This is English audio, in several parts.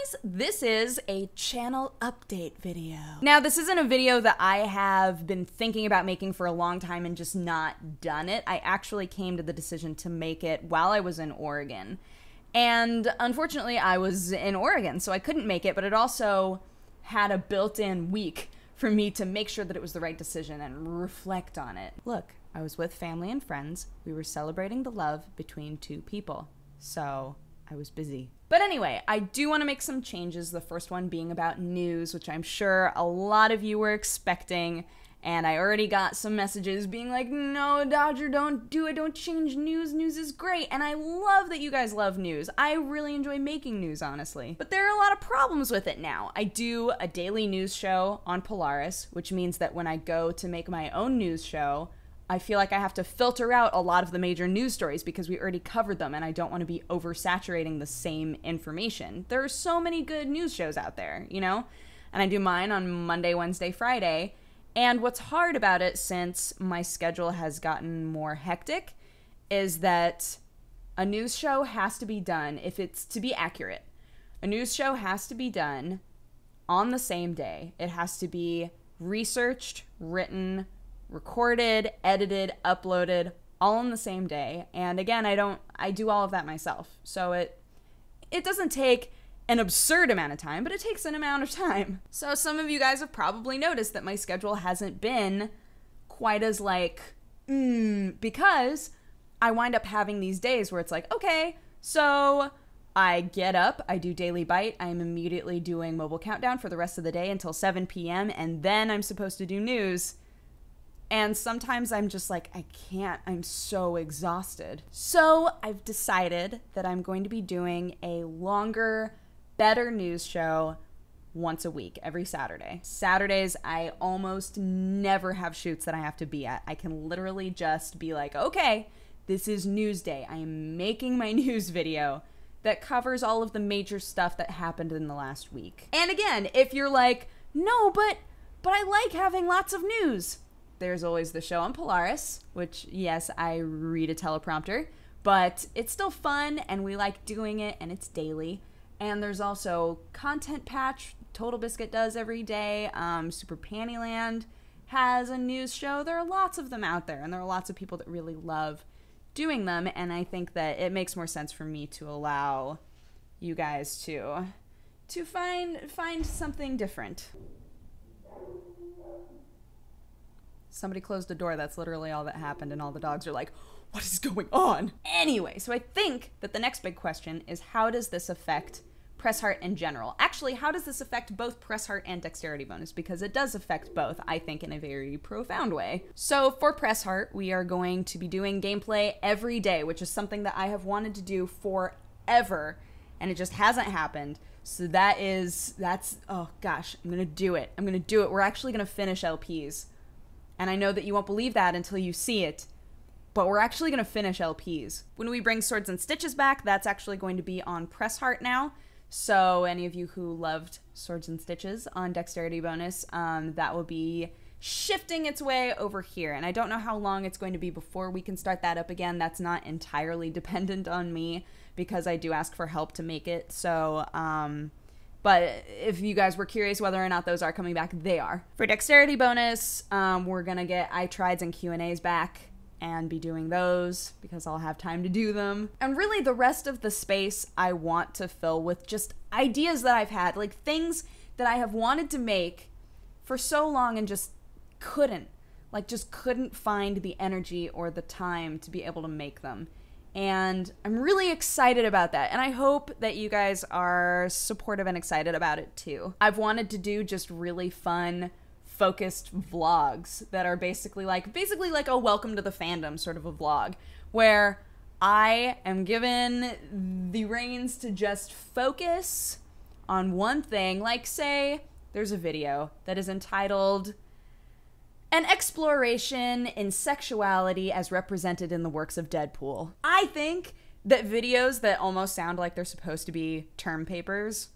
guys, this is a channel update video. Now, this isn't a video that I have been thinking about making for a long time and just not done it. I actually came to the decision to make it while I was in Oregon. And unfortunately, I was in Oregon, so I couldn't make it, but it also had a built-in week for me to make sure that it was the right decision and reflect on it. Look, I was with family and friends. We were celebrating the love between two people. So I was busy. But anyway, I do want to make some changes. The first one being about news, which I'm sure a lot of you were expecting. And I already got some messages being like, no, Dodger, don't do it. Don't change news. News is great. And I love that you guys love news. I really enjoy making news, honestly. But there are a lot of problems with it now. I do a daily news show on Polaris, which means that when I go to make my own news show, I feel like I have to filter out a lot of the major news stories because we already covered them and I don't want to be oversaturating the same information. There are so many good news shows out there, you know? And I do mine on Monday, Wednesday, Friday. And what's hard about it, since my schedule has gotten more hectic, is that a news show has to be done, if it's to be accurate, a news show has to be done on the same day. It has to be researched, written, recorded, edited, uploaded, all on the same day. And again, I do all of that myself. So it doesn't take an absurd amount of time, but it takes an amount of time. So some of you guys have probably noticed that my schedule hasn't been quite as because I wind up having these days where it's like, okay, so I get up, I do Daily Bite, I'm immediately doing Mobile Countdown for the rest of the day until 7 p.m., and then I'm supposed to do news. And sometimes I'm just like, I can't, I'm so exhausted. So I've decided that I'm going to be doing a longer, better news show once a week, every Saturday. Saturdays, I almost never have shoots that I have to be at. I can literally just be like, okay, this is news day. I am making my news video that covers all of the major stuff that happened in the last week. And again, if you're like, no, but I like having lots of news. There's always the show on Polaris, which, yes, I read a teleprompter, but it's still fun and we like doing it and it's daily. And there's also Content Patch, Total Biscuit does every day. Super Pantyland has a news show. There are lots of them out there, and there are lots of people that really love doing them. And I think that it makes more sense for me to allow you guys to find something different. Somebody closed the door. That's literally all that happened, and all the dogs are like, what is going on? Anyway, so I think that the next big question is, how does this affect Press Heart in general? Actually, how does this affect both Press Heart and Dexterity Bonus? Because it does affect both, I think, in a very profound way. So for Press Heart, we are going to be doing gameplay every day, which is something that I have wanted to do forever, and it just hasn't happened. So that's, oh gosh, I'm gonna do it. I'm gonna do it. We're actually gonna finish LPs. And I know that you won't believe that until you see it, but we're actually going to finish LPs. When we bring Swords and Stitches back, that's actually going to be on Press Heart now. So any of you who loved Swords and Stitches on Dexterity Bonus, that will be shifting its way over here. And I don't know how long it's going to be before we can start that up again. That's not entirely dependent on me because I do ask for help to make it. So, but if you guys were curious whether or not those are coming back, they are. For Dexterity Bonus, we're going to get iTrides and Q&As back and be doing those because I'll have time to do them. And really the rest of the space I want to fill with just ideas that I've had, like things that I have wanted to make for so long and just couldn't find the energy or the time to be able to make them. And I'm really excited about that. And I hope that you guys are supportive and excited about it too. I've wanted to do just really fun, focused vlogs that are basically like a welcome to the fandom sort of a vlog where I am given the reins to just focus on one thing. Like say there's a video that is entitled An Exploration in Sexuality as Represented in the Works of Deadpool. I think that videos that almost sound like they're supposed to be term papers,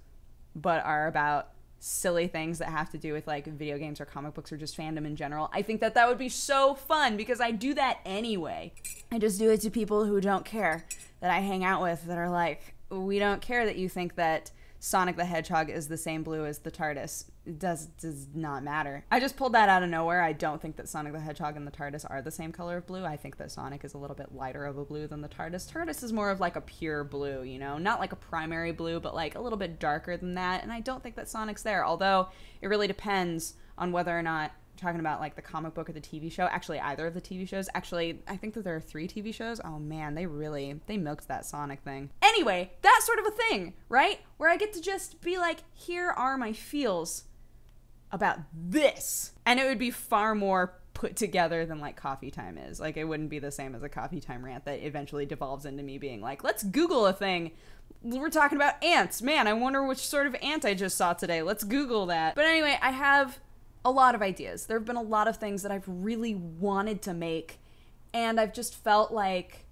but are about silly things that have to do with like video games or comic books or just fandom in general, I think that that would be so fun because I do that anyway. I just do it to people who don't care, that I hang out with, that are like, we don't care that you think that Sonic the Hedgehog is the same blue as the TARDIS. It does not matter. I just pulled that out of nowhere. I don't think that Sonic the Hedgehog and the TARDIS are the same color of blue. I think that Sonic is a little bit lighter of a blue than the TARDIS. TARDIS is more of like a pure blue, you know, not like a primary blue, but like a little bit darker than that. And I don't think that Sonic's there, although it really depends on whether or not talking about like the comic book or the TV show. Actually, either of the TV shows. Actually, I think that there are 3 TV shows. Oh man, they milked that Sonic thing. Anyway, that sort of a thing, right? Where I get to just be like, here are my feels about this. And it would be far more put together than like Coffee Time is. Like, it wouldn't be the same as a Coffee Time rant that eventually devolves into me being like, let's Google a thing. We're talking about ants. Man, I wonder which sort of ant I just saw today. Let's Google that. But anyway, I have a lot of ideas. There have been a lot of things that I've really wanted to make, and I've just felt like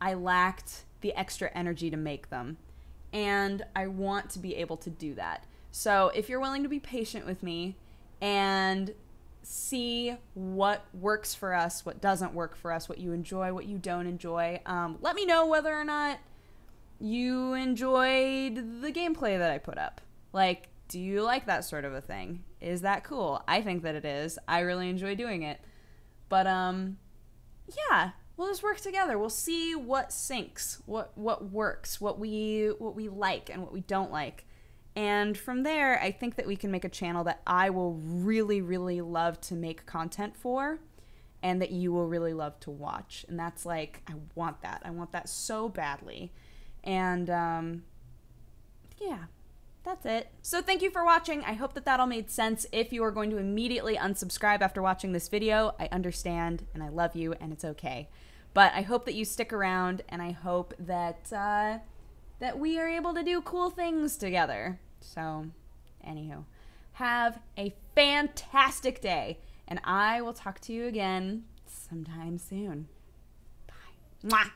I lacked the extra energy to make them. And I want to be able to do that. So if you're willing to be patient with me and see what works for us, what doesn't work for us, what you enjoy, what you don't enjoy, let me know whether or not you enjoyed the gameplay that I put up. Like, do you like that sort of a thing? Is that cool? I think that it is. I really enjoy doing it. But, yeah, we'll just work together. We'll see what syncs, what works, what we like and what we don't like. And from there, I think that we can make a channel that I will really, really love to make content for, and that you will really love to watch. And that's like, I want that. I want that so badly. And, yeah. That's it. So thank you for watching. I hope that that all made sense. If you are going to immediately unsubscribe after watching this video, I understand and I love you and it's okay. But I hope that you stick around, and I hope that that we are able to do cool things together. So, anywho, have a fantastic day, and I will talk to you again sometime soon. Bye. Mwah.